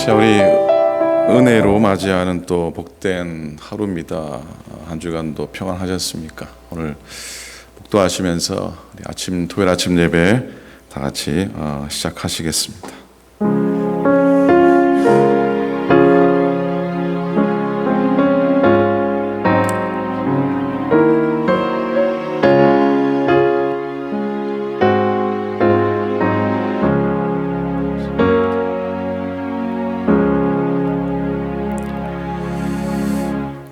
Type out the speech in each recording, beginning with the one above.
자, 우리 은혜로 맞이하는 또 복된 하루입니다. 한 주간도 평안하셨습니까? 오늘 복도하시면서 우리 토요일 아침 예배 다 같이 시작하시겠습니다.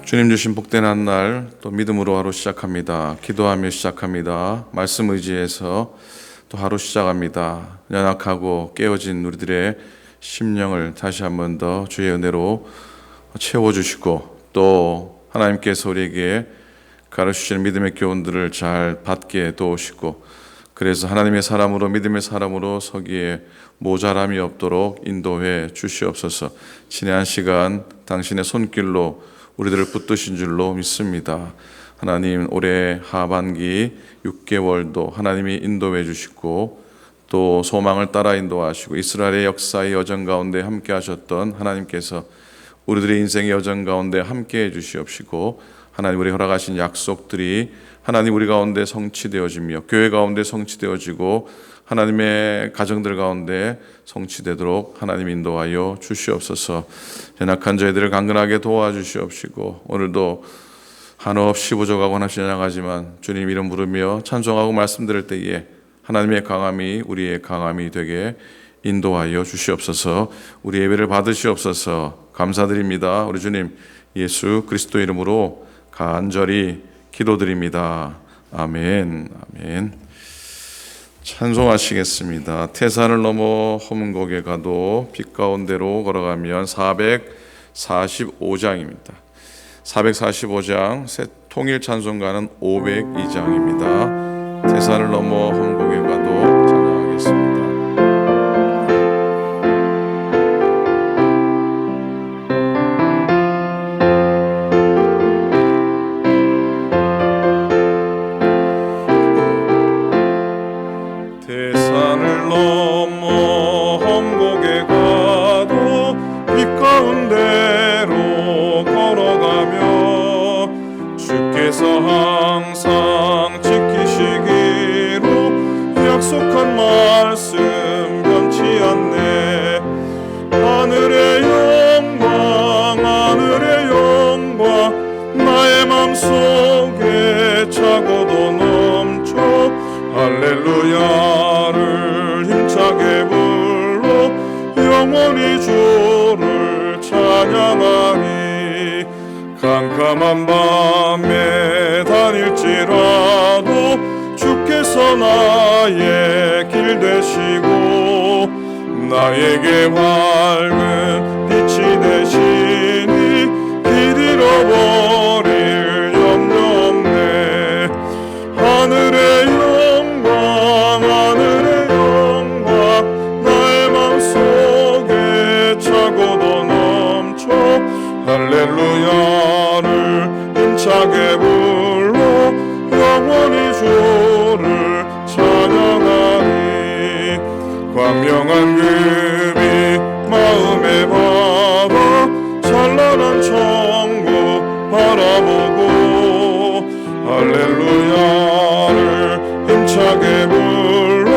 주님 주신 복된 한 날 또 믿음으로 하루 시작합니다. 기도하며 시작합니다. 말씀 의지해서 또 하루 시작합니다. 연약하고 깨어진 우리들의 심령을 다시 한 번 더 주의 은혜로 채워주시고 또 하나님께서 우리에게 가르치시는 믿음의 교훈들을 잘 받게 도우시고 그래서 하나님의 사람으로 믿음의 사람으로 서기에 모자람이 없도록 인도해 주시옵소서. 지난 시간 당신의 손길로 우리들을 붙드신 줄로 믿습니다. 하나님 올해 하반기 6개월도 하나님이 인도해 주시고 또 소망을 따라 인도하시고 이스라엘의 역사의 여정 가운데 함께 하셨던 하나님께서 우리들의 인생의 여정 가운데 함께 해 주시옵시고 하나님 우리 허락하신 약속들이 하나님 우리 가운데 성취되어지며 교회 가운데 성취되어지고 하나님의 가정들 가운데 성취되도록 하나님 인도하여 주시옵소서. 연약한 저희들을 강건하게 도와주시옵시고 오늘도 한없이 부족하고 한없이 연약하지만 주님 이름 부르며 찬송하고 말씀드릴 때에 하나님의 강함이 우리의 강함이 되게 인도하여 주시옵소서. 우리 예배를 받으시옵소서. 감사드립니다. 우리 주님 예수 그리스도 이름으로 간절히 기도드립니다. 아멘. 아멘. 찬송하시겠습니다. 태산을 넘어 험곡에 가도 빛 가운데로 걸어가면 445장입니다. 445장 새 통일 찬송가는 502장입니다. 태산을 넘어 험곡에 가도 찬양하겠습니다. 항상 지키시기로 약속한 말씀 변치 않네. 하늘의 영광 나의 맘속에 차고도 넘쳐 할렐루야를 힘차게 불러 영원히 주를 찬양하리. 깜깜한 밤에 다닐지라도 주께서 나의 길 되시고 나에게 밝은 빛이 되시니 길 잃어버릴 염려 없네. 하늘의 영광 나의 맘속에 차고도 넘쳐 할렐루야를 힘차게 불러 영원히 주를 찬양하리. 광명한 금이 마음에 받아 찬란한 천국 바라보고 할렐루야를 힘차게 불러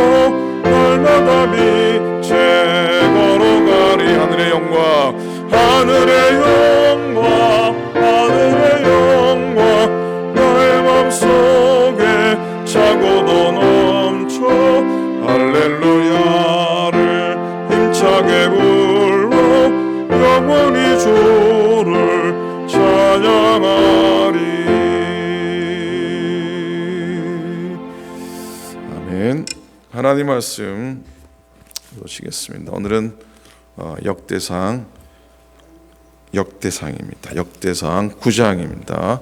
날마다 빛에 걸어가리. 하늘의 영광 나의 맘속에 차고도 넘쳐 할렐루야를 힘차게 불러 영원히 주를 찬양하리. 아멘. 하나님 말씀 보시겠습니다. 오늘은 역대상입니다. 역대상 9장입니다.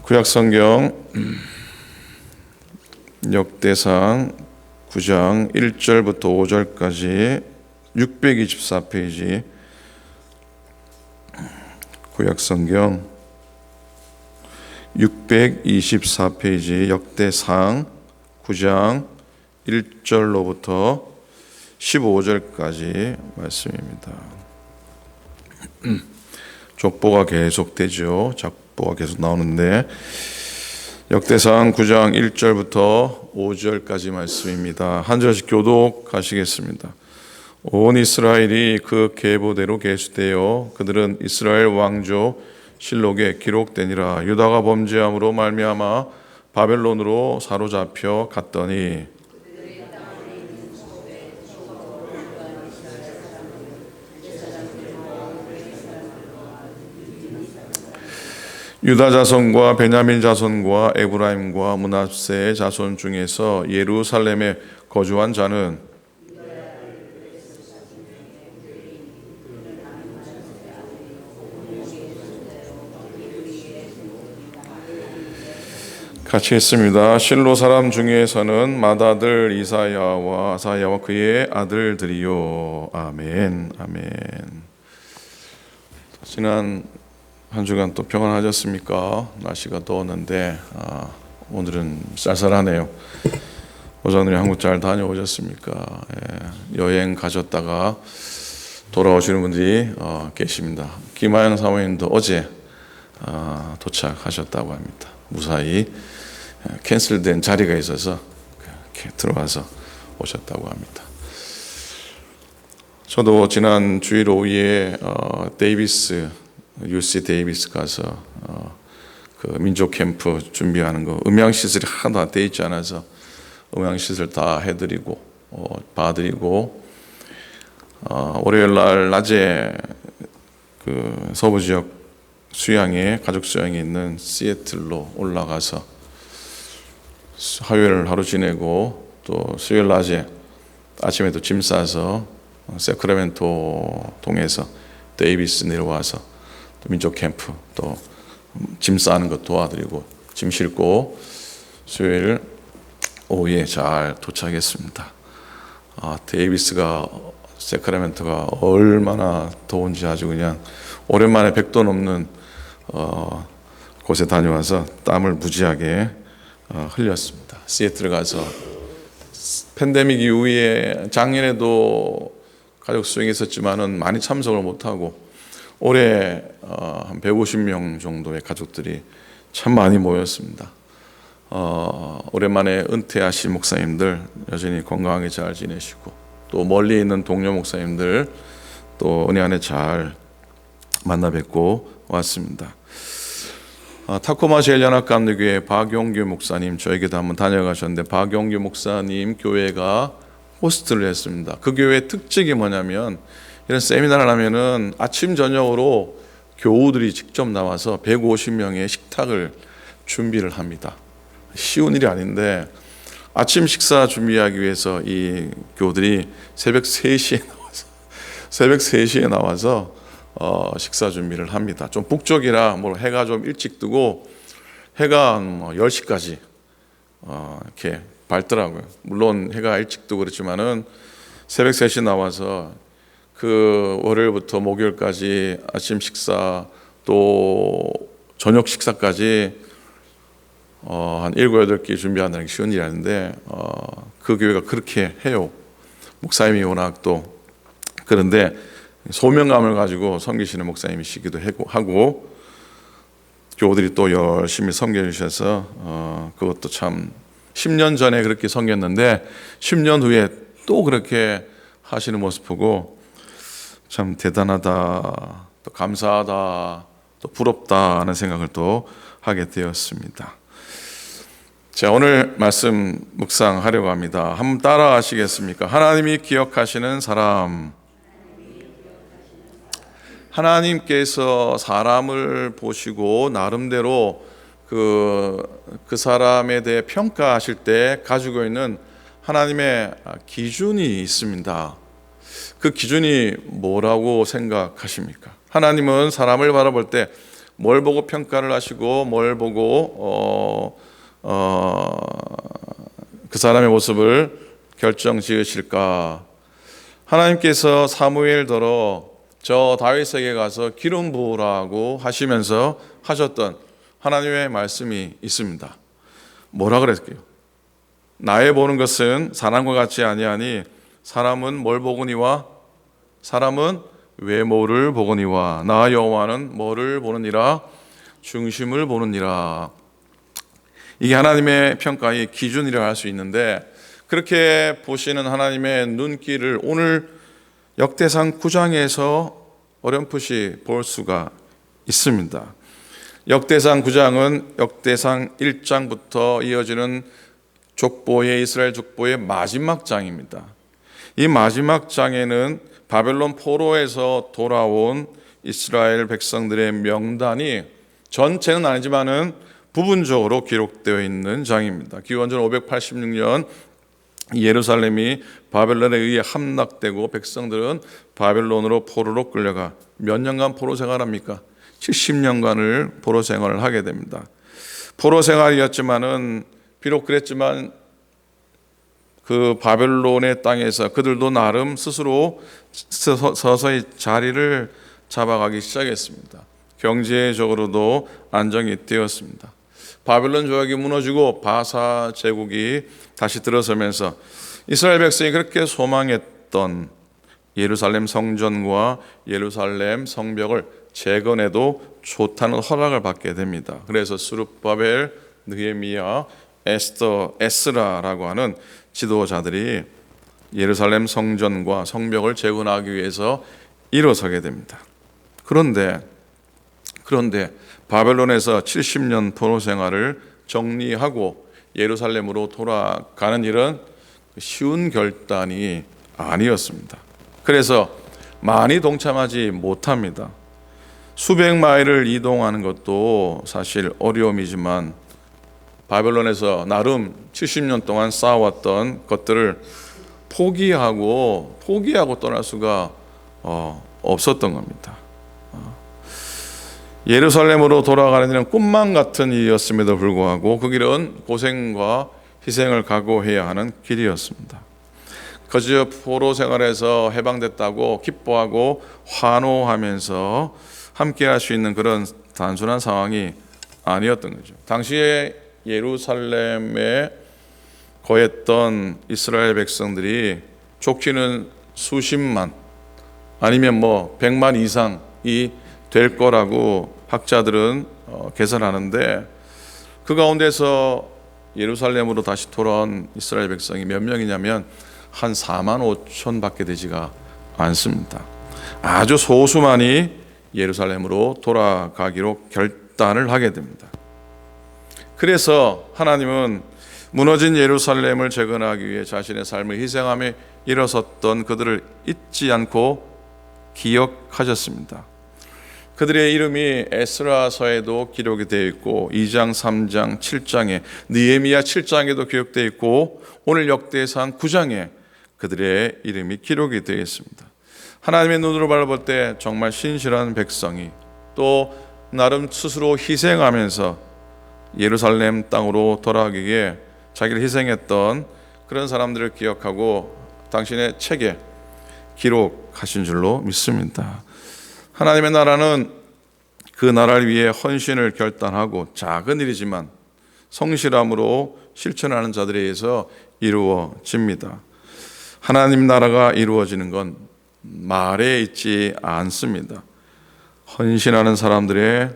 구약성경 역대상 9장 1절부터 5절까지 624페이지 구약성경 624페이지 역대상 9장 1절로부터 15절까지 말씀입니다. 족보가 계속되죠. 작보가 계속 나오는데 역대상 9장 1절부터 5절까지 말씀입니다. 한 절씩 교독하시겠습니다. 온 이스라엘이 그 계보대로 계수되어 그들은 이스라엘 왕조 실록에 기록되니라. 유다가 범죄함으로 말미암아 바벨론으로 사로잡혀 갔더니 유다 자손과 베냐민 자손과 에브라임과 므낫세의 자손 중에서 예루살렘에 거주한 자는 같이 했습니다. 실로 사람 중에서는 맏아들 이사야와 아사야와 그의 아들들이요. 아멘. 아멘. 지난 한 주간 또 평안하셨습니까? 날씨가 더웠는데 오늘은 쌀쌀하네요. 오전에 한국 잘 다녀오셨습니까? 여행 가셨다가 돌아오시는 분들이 계십니다. 김하영 사모님도 어제 도착하셨다고 합니다. 무사히 캔슬된 자리가 있어서 이렇게 들어와서 오셨다고 합니다. 저도 지난 주일 오후에 데이비스 UC 데이비스 가서 그 민족 캠프 준비하는 거 음향 시설이 하나도 안 돼 있지 않아서 음향 시설 다 해드리고 봐드리고 월요일 날 낮에 그 서부 지역 수양에 가족 수양이 있는 시애틀로 올라가서 화요일 하루 지내고 또 수요일 낮에 아침에도 짐 싸서 세크라멘토 동에서 데이비스 내려와서 또 민족 캠프 또 짐 싸는 것 도와드리고 짐 싣고 수요일 오후에 잘 도착했습니다. 데이비스가 세크라멘토가 얼마나 더운지 아주 그냥 오랜만에 100도 넘는 곳에 다녀와서 땀을 무지하게 흘렸습니다. 시애틀 가서 팬데믹 이후에 작년에도 가족 수행이 있었지만은 많이 참석을 못하고 올해 한 150명 정도의 가족들이 참 많이 모였습니다. 오랜만에 은퇴하신 목사님들 여전히 건강하게 잘 지내시고 또 멀리 있는 동료 목사님들 또 은혜 안에 잘 만나 뵙고 왔습니다. 타코마 제일연합감리교회 박용규 목사님 저에게도 한번 다녀가셨는데 박용규 목사님 교회가 호스트를 했습니다. 그 교회의 특징이 뭐냐면 이런 세미나를 하면은 아침 저녁으로 교우들이 직접 나와서 150명의 식탁을 준비를 합니다. 쉬운 일이 아닌데 아침 식사 준비하기 위해서 이 교우들이 새벽 3시에 나와서 식사 준비를 합니다. 좀 북쪽이라 해가 좀 일찍 뜨고 해가 10시까지 이렇게 밝더라고요. 물론 해가 일찍 뜨고 그렇지만은 새벽 3시 나와서 그 월요일부터 목요일까지 아침 식사 또 저녁 식사까지 한 7, 8개 준비한다는 게 쉬운 일이 아닌데 그 교회가 그렇게 해요. 목사님이 워낙 또 그런데 소명감을 가지고 섬기시는 목사님이시기도 하고 교우들이 또 열심히 섬겨주셔서 그것도 참 10년 전에 그렇게 섬겼는데 10년 후에 또 그렇게 하시는 모습 보고 참 대단하다, 또 감사하다, 또 부럽다 하는 생각을 또 하게 되었습니다. 자, 오늘 말씀 묵상하려고 합니다. 한번 따라 하시겠습니까? 하나님이 기억하시는 사람. 하나님께서 사람을 보시고 나름대로 그 사람에 대해 평가하실 때 가지고 있는 하나님의 기준이 있습니다. 그 기준이 뭐라고 생각하십니까? 하나님은 사람을 바라볼 때 뭘 보고 평가를 하시고 뭘 보고 그 사람의 모습을 결정 지으실까? 하나님께서 사무엘더러 저 다윗에게 가서 기름 부으라고 하시면서 하셨던 하나님의 말씀이 있습니다. 뭐라 그랬게요? 나의 보는 것은 사람과 같지 아니하니 사람은 뭘 보거니와 사람은 외모를 보거니와 나 여호와는 뭐를 보느니라 중심을 보느니라. 이게 하나님의 평가의 기준이라 할 수 있는데 그렇게 보시는 하나님의 눈길을 오늘 역대상 9장에서 어렴풋이 볼 수가 있습니다. 역대상 9장은 역대상 1장부터 이어지는 이스라엘 족보의 마지막 장입니다. 이 마지막 장에는 바벨론 포로에서 돌아온 이스라엘 백성들의 명단이 전체는 아니지만은 부분적으로 기록되어 있는 장입니다. 기원전 586년 예루살렘이 바벨론에 의해 함락되고 백성들은 바벨론으로 포로로 끌려가 몇 년간 포로 생활합니까? 70년간을 포로 생활을 하게 됩니다. 포로 생활이었지만은 비록 그랬지만 그 바벨론의 땅에서 그들도 나름 스스로 서서히 자리를 잡아가기 시작했습니다. 경제적으로도 안정이 되었습니다. 바벨론 조약이 무너지고 바사 제국이 다시 들어서면서 이스라엘 백성이 그렇게 소망했던 예루살렘 성전과 예루살렘 성벽을 재건해도 좋다는 허락을 받게 됩니다. 그래서 스룹바벨, 느헤미야, 에스라라고 하는 지도자들이 예루살렘 성전과 성벽을 재건하기 위해서 일어서게 됩니다. 그런데 바벨론에서 70년 포로 생활을 정리하고 예루살렘으로 돌아가는 일은 쉬운 결단이 아니었습니다. 그래서 많이 동참하지 못합니다. 수백 마일을 이동하는 것도 사실 어려움이지만 바벨론에서 나름 70년 동안 쌓아왔던 것들을 포기하고 떠날 수가 없었던 겁니다. 예루살렘으로 돌아가는 일은 꿈만 같은 일이었음에도 불구하고 그 길은 고생과 희생을 각오해야 하는 길이었습니다. 그저 포로 생활에서 해방됐다고 기뻐하고 환호하면서 함께 할 수 있는 그런 단순한 상황이 아니었던 거죠. 당시에 예루살렘에 거했던 이스라엘 백성들이 좋게는 수십만 아니면 100만 이상이 될 거라고 학자들은 계산하는데 그 가운데서 예루살렘으로 다시 돌아온 이스라엘 백성이 몇 명이냐면 한 4만 5천 밖에 되지가 않습니다. 아주 소수만이 예루살렘으로 돌아가기로 결단을 하게 됩니다. 그래서 하나님은 무너진 예루살렘을 재건하기 위해 자신의 삶을 희생함에 일어섰던 그들을 잊지 않고 기억하셨습니다. 그들의 이름이 에스라서에도 기록이 되어 있고 2장, 3장, 7장에 느헤미야 7장에도 기록되어 있고 오늘 역대상 9장에 그들의 이름이 기록이 되어 있습니다. 하나님의 눈으로 바라볼 때 정말 신실한 백성이 또 나름 스스로 희생하면서 예루살렘 땅으로 돌아가기 위해 자기를 희생했던 그런 사람들을 기억하고 당신의 책에 기록하신 줄로 믿습니다. 하나님의 나라는 그 나라를 위해 헌신을 결단하고 작은 일이지만 성실함으로 실천하는 자들에 의해서 이루어집니다. 하나님 나라가 이루어지는 건 말에 있지 않습니다. 헌신하는 사람들의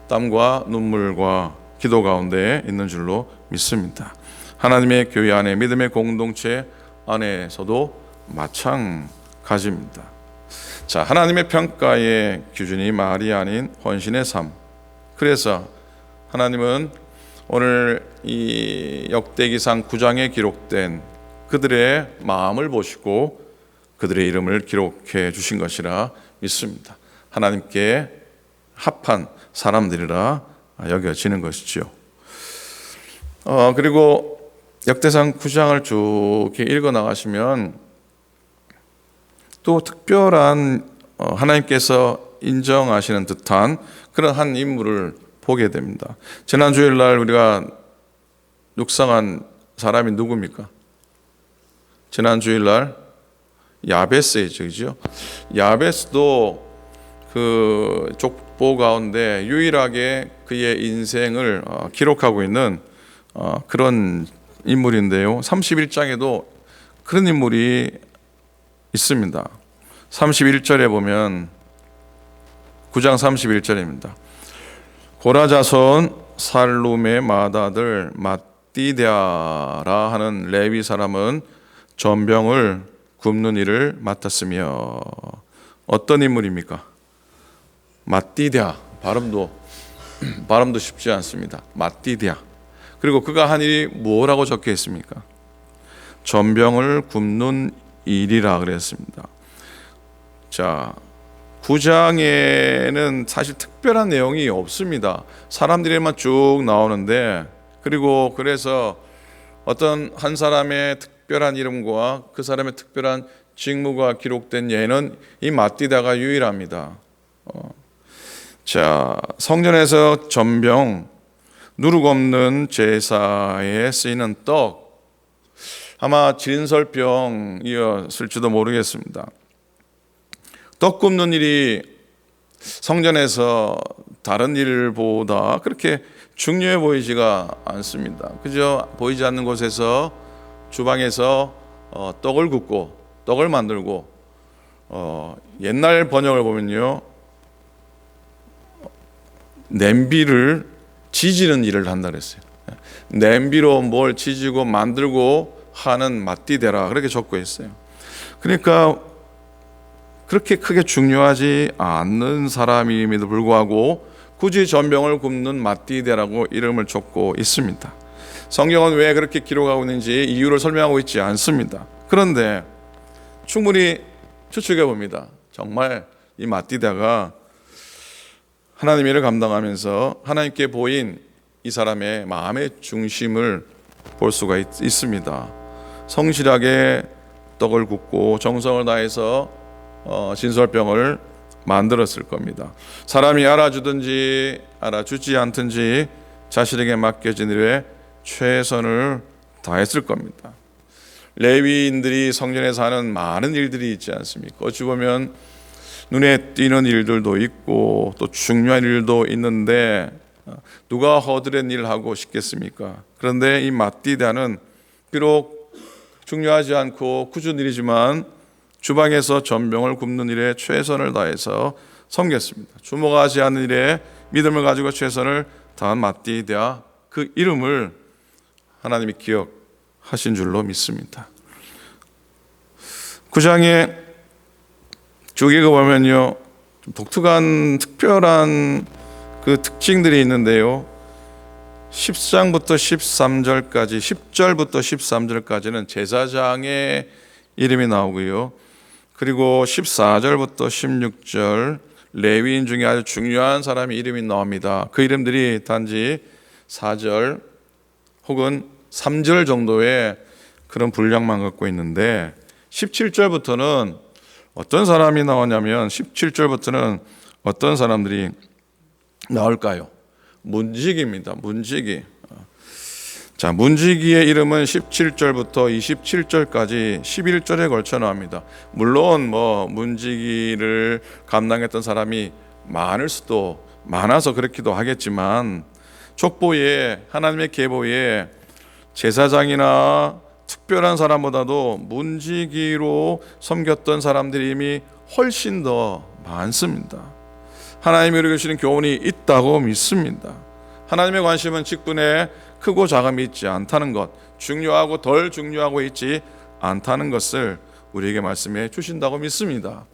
땀과 눈물과 기도 가운데 있는 줄로 믿습니다. 하나님의 교회 안에 믿음의 공동체 안에서도 마찬가지입니다. 자, 하나님의 평가의 기준이 말이 아닌 헌신의 삶. 그래서 하나님은 오늘 이 역대기상 9장에 기록된 그들의 마음을 보시고 그들의 이름을 기록해 주신 것이라 믿습니다. 하나님께 합한 사람들이라 여겨지는 것이죠. 그리고 역대상 9장을 쭉 읽어 나가시면 또 특별한 하나님께서 인정하시는 듯한 그런 한 인물을 보게 됩니다. 지난 주일날 우리가 묵상한 사람이 누굽니까? 지난 주일날 야베스죠. 야베스도 그 족보 가운데 유일하게 그의 인생을 기록하고 있는 그런 인물인데요. 31장에도 그런 인물이 있습니다. 31절에 보면 9장 31절입니다. 고라 자손 살룸의 맏아들 맏디다라 하는 레위 사람은 전병을 굽는 일을 맡았으며. 어떤 인물입니까? 맏디다. 발음도 쉽지 않습니다. 맏디다. 그리고 그가 한 일이 뭐라고 적혀 있습니까? 전병을 굽는 일이라 그랬습니다. 자, 9장에는 사실 특별한 내용이 없습니다. 사람들에만 쭉 나오는데, 그리고 그래서 어떤 한 사람의 특별한 이름과 그 사람의 특별한 직무가 기록된 예는 이 맏디다가 유일합니다. 자, 성전에서 전병, 누룩 없는 제사에 쓰이는 떡, 아마 진설병이었을지도 모르겠습니다. 떡 굽는 일이 성전에서 다른 일보다 그렇게 중요해 보이지가 않습니다. 그저 보이지 않는 곳에서 주방에서 떡을 굽고 떡을 만들고, 옛날 번역을 보면요, 냄비를 지지는 일을 한다 그랬어요. 냄비로 뭘 지지고 만들고 하는 맏디다라 그렇게 적고 있어요. 그러니까 그렇게 크게 중요하지 않는 사람임에도 불구하고 굳이 전병을 굽는 맏디다라고 이름을 적고 있습니다. 성경은 왜 그렇게 기록하고 있는지 이유를 설명하고 있지 않습니다. 그런데 충분히 추측해 봅니다. 정말 이 맏디다가 하나님의 일을 감당하면서 하나님께 보인 이 사람의 마음의 중심을 볼 수가 있습니다. 성실하게 떡을 굽고 정성을 다해서 진설병을 만들었을 겁니다. 사람이 알아주든지 알아주지 않든지 자신에게 맡겨진 일에 최선을 다했을 겁니다. 레위인들이 성전에서 하는 많은 일들이 있지 않습니까? 어찌 보면 눈에 띄는 일들도 있고 또 중요한 일도 있는데 누가 허드렛 일을 하고 싶겠습니까? 그런데 이 맏디다는 비록 중요하지 않고 굳은 일이지만 주방에서 전병을 굽는 일에 최선을 다해서 섬겼습니다. 주목하지 않는 일에 믿음을 가지고 최선을 다한 맏디다, 그 이름을 하나님이 기억하신 줄로 믿습니다. 9장에 쭉 읽어보면요, 좀 독특한 특별한 그 특징들이 있는데요, 10장부터 13절까지 10절부터 13절까지는 제사장의 이름이 나오고요, 그리고 14절부터 16절 레위인 중에 아주 중요한 사람의 이름이 나옵니다. 그 이름들이 단지 4절 혹은 3절 정도의 그런 분량만 갖고 있는데, 17절부터는 어떤 사람이 나오냐면 17절부터는 어떤 사람들이 나올까요? 문지기입니다. 문지기. 자, 문지기의 이름은 17절부터 27절까지 11절에 걸쳐 나옵니다. 물론 문지기를 감당했던 사람이 많아서 그렇기도 하겠지만, 족보에, 하나님의 계보에 제사장이나 특별한 사람보다도 문지기로 섬겼던 사람들이 이미 훨씬 더 많습니다. 하나님이 우리에게 주시는 교훈이 있다고 믿습니다. 하나님의 관심은 직분에 크고 작음이 있지 않다는 것, 중요하고 덜 중요하고 있지 않다는 것을 우리에게 말씀해 주신다고 믿습니다.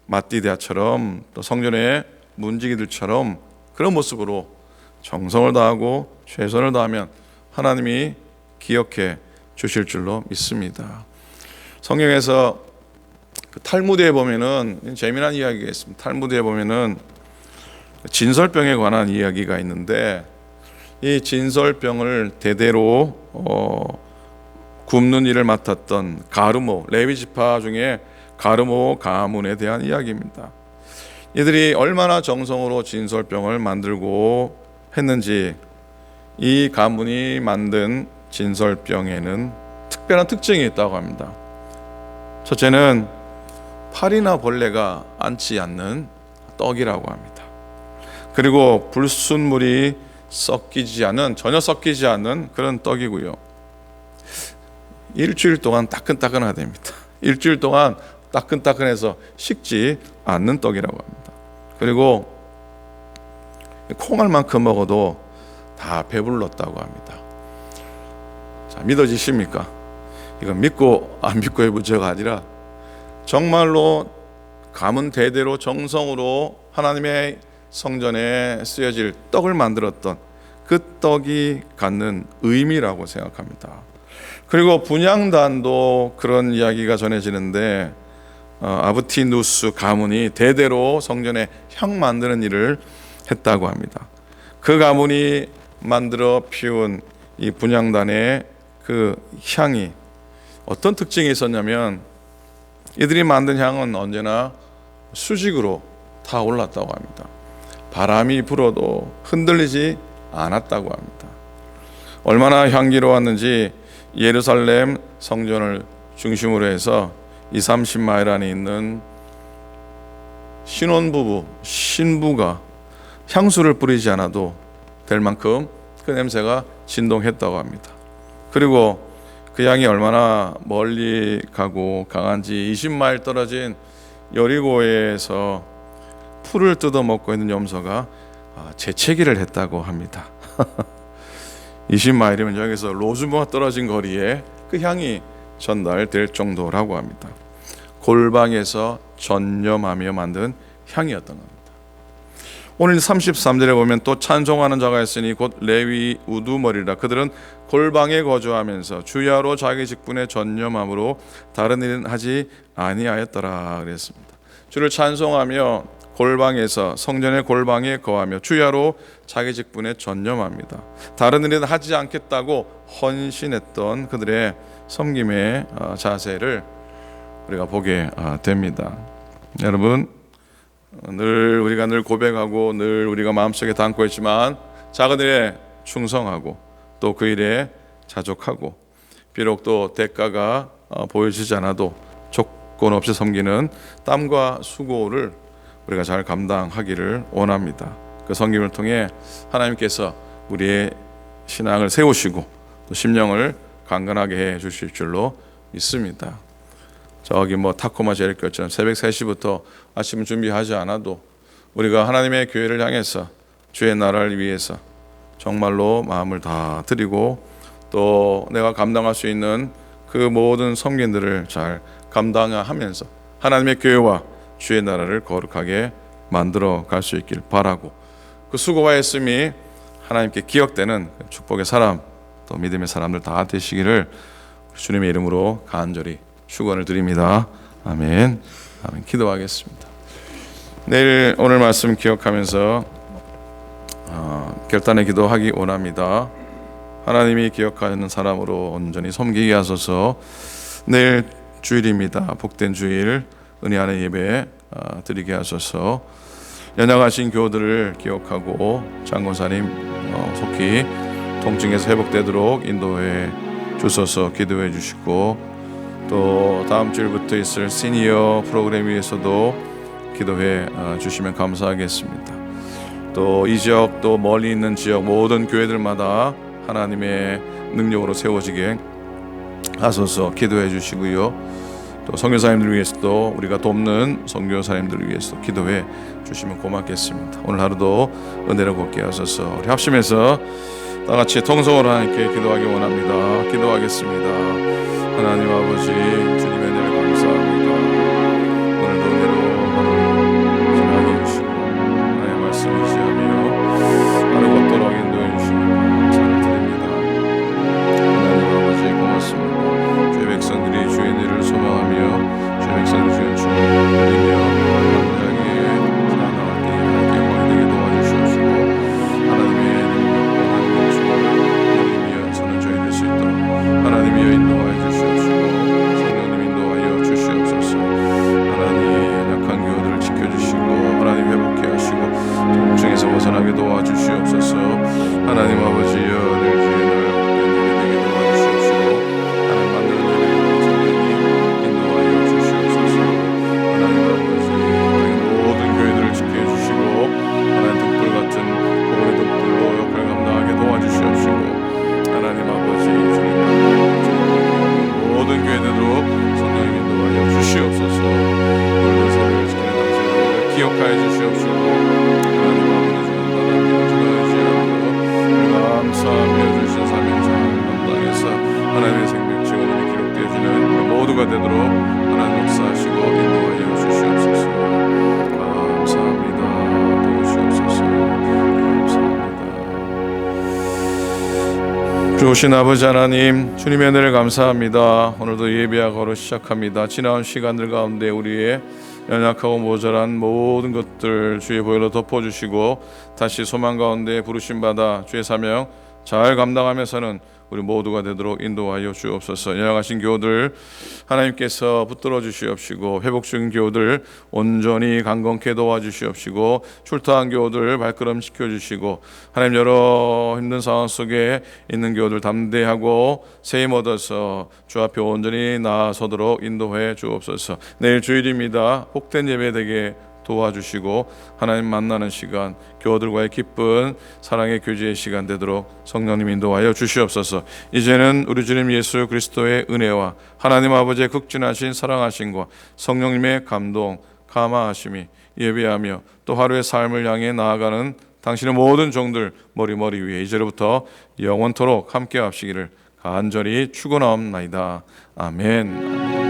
맏디다처럼 또 성전의 문지기들처럼 그런 모습으로 정성을 다하고 최선을 다하면 하나님이 기억해 주실 줄로 믿습니다. 성경에서 그 탈무드에 보면은 재미난 이야기가 있습니다. 탈무드에 보면은 진설병에 관한 이야기가 있는데, 이 진설병을 대대로 굽는 일을 맡았던 가르모, 레위 지파 중에 가르모 가문에 대한 이야기입니다. 이들이 얼마나 정성으로 진설병을 만들고 했는지, 이 가문이 만든 진설병에는 특별한 특징이 있다고 합니다. 첫째는 파리나 벌레가 앉지 않는 떡이라고 합니다. 그리고 불순물이 전혀 섞이지 않는 그런 떡이고요. 일주일 동안 따끈따끈해야 됩니다. 일주일 동안 따끈따끈해서 식지 않는 떡이라고 합니다. 그리고 콩알만큼 먹어도 다 배불렀다고 합니다. 자, 믿어지십니까? 이건 믿고 안 믿고의 문제가 아니라 정말로 가문 대대로 정성으로 하나님의 성전에 쓰여질 떡을 만들었던 그 떡이 갖는 의미라고 생각합니다. 그리고 분향단도 그런 이야기가 전해지는데 아브티누스 가문이 대대로 성전에 향 만드는 일을 했다고 합니다. 그 가문이 만들어 피운 이 분향단의 그 향이 어떤 특징이 있었냐면 이들이 만든 향은 언제나 수직으로 타 올랐다고 합니다. 바람이 불어도 흔들리지 않았다고 합니다. 얼마나 향기로웠는지 예루살렘 성전을 중심으로 해서 20-30마일 안에 있는 신혼부부, 신부가 향수를 뿌리지 않아도 될 만큼 그 냄새가 진동했다고 합니다. 그리고 그 향이 얼마나 멀리 가고 강한지 20마일 떨어진 여리고에서 풀을 뜯어먹고 있는 염소가 재채기를 했다고 합니다. 20마일이면 여기서 로즈모가 떨어진 거리에 그 향이 전달될 정도라고 합니다. 골방에서 전념하며 만든 향이었던 겁니다. 오늘 33절에 보면 또 찬송하는 자가 있으니 곧 레위 우두머리라. 그들은 골방에 거주하면서 주야로 자기 직분에 전념함으로 다른 일은 하지 아니하였더라 그랬습니다. 주를 찬송하며 골방에서 성전의 골방에 거하며 주야로 자기 직분에 전념합니다. 다른 일은 하지 않겠다고 헌신했던 그들의 섬김의 자세를 우리가 보게 됩니다. 여러분, 우리가 늘 고백하고 늘 우리가 마음속에 담고 있지만 작은 일에 충성하고 또 그 일에 자족하고 비록 또 대가가 보여지지 않아도 조건 없이 섬기는 땀과 수고를 우리가 잘 감당하기를 원합니다. 그 섬김을 통해 하나님께서 우리의 신앙을 세우시고 또 심령을 강건하게 해 주실 줄로 믿습니다. 저기 타코마 제리교처럼 새벽 3시부터 아침 준비하지 않아도 우리가 하나님의 교회를 향해서 주의 나라를 위해서 정말로 마음을 다 드리고 또 내가 감당할 수 있는 그 모든 섬김들을 잘 감당하면서 하나님의 교회와 주의 나라를 거룩하게 만들어 갈 수 있길 바라고 그 수고와 애씀이 하나님께 기억되는 축복의 사람 또 믿음의 사람들 다 되시기를 주님의 이름으로 간절히 축원을 드립니다. 아멘. 아멘. 기도하겠습니다. 내일 오늘 말씀 기억하면서 결단의 기도하기 원합니다. 하나님이 기억하는 사람으로 온전히 섬기게 하소서. 내일 주일입니다. 복된 주일 은혜 안의 예배 드리게 하소서. 연약하신 교우들을 기억하고 장군사님 속히 통증에서 회복되도록 인도해 주소서. 기도해 주시고 또 다음 주일부터 있을 시니어 프로그램 위해서도 기도해 주시면 감사하겠습니다. 또 이 지역 또 멀리 있는 지역 모든 교회들마다 하나님의 능력으로 세워지게 하소서. 기도해 주시고요. 또 선교사님들 위해서도 우리가 돕는 선교사님들 위해서 기도해 주시면 고맙겠습니다. 오늘 하루도 은혜를 걷게 하소서. 우리 합심해서 다 같이 통성으로 하나님께 기도하기 원합니다. 기도하겠습니다. 하나님 아버지 주님의 은혜를 감사합니다. 오늘도 은혜로 지나게 해주시고 하나님의 말씀 의지하며 하루 걷도록 인도해 주시고 감사를 드립니다. 하나님 아버지 고맙습니다. 주의 백성들이 주의 은혜를 소망하며 주의 백성들이 주의 축복을 누리며 감사하기에 살아나갈 때에 하나님께 영광이 되게 도와주시옵시고 하나님의 능력과 축복을 누리며 서는 저희 될 수 있도록 하나님이여 인도하여 주시옵시고 성령 기억하여 주시옵시고 하나님 아버지 감사하며 주신 사명장 감당해서 하나님의 생명책으로 기록되어지는 우리 모두가 되도록 하나님 역사하시고 인도하여 주시옵소서. 감사합니다. 도우시옵소서. 감사합니다. 좋으신 아버지 하나님, 주님의 은혜를 감사합니다. 오늘도 예배하고 시작합니다. 지나온 시간들 가운데 우리의 연약하고 모자란 모든 것들 주의 보혈로 덮어주시고 다시 소망 가운데 부르심받아 주의 사명 잘 감당하면서는 우리 모두가 되도록 인도하여 주옵소서. 연약하신 교우들 하나님께서 붙들어 주시옵시고 회복 중인 교우들 온전히 강건케 도와주시옵시고 출타한 교우들 발걸음 시켜주시고 하나님 여러 힘든 상황 속에 있는 교우들 담대하고 세임 얻어서 주 앞에 온전히 나아서도록 인도해 주옵소서. 내일 주일입니다. 복된 예배 되게 도와주시고 하나님 만나는 시간, 교우들과의 기쁜 사랑의 교제의 시간 되도록 성령님 인도하여 주시옵소서. 이제는 우리 주님 예수 그리스도의 은혜와 하나님 아버지의 극진하신 사랑하심과 성령님의 감동, 감화하심이 예배하며 또 하루의 삶을 향해 나아가는 당신의 모든 종들 머리 위에 이제로부터 영원토록 함께 하시기를 간절히 축원하옵나이다. 아멘.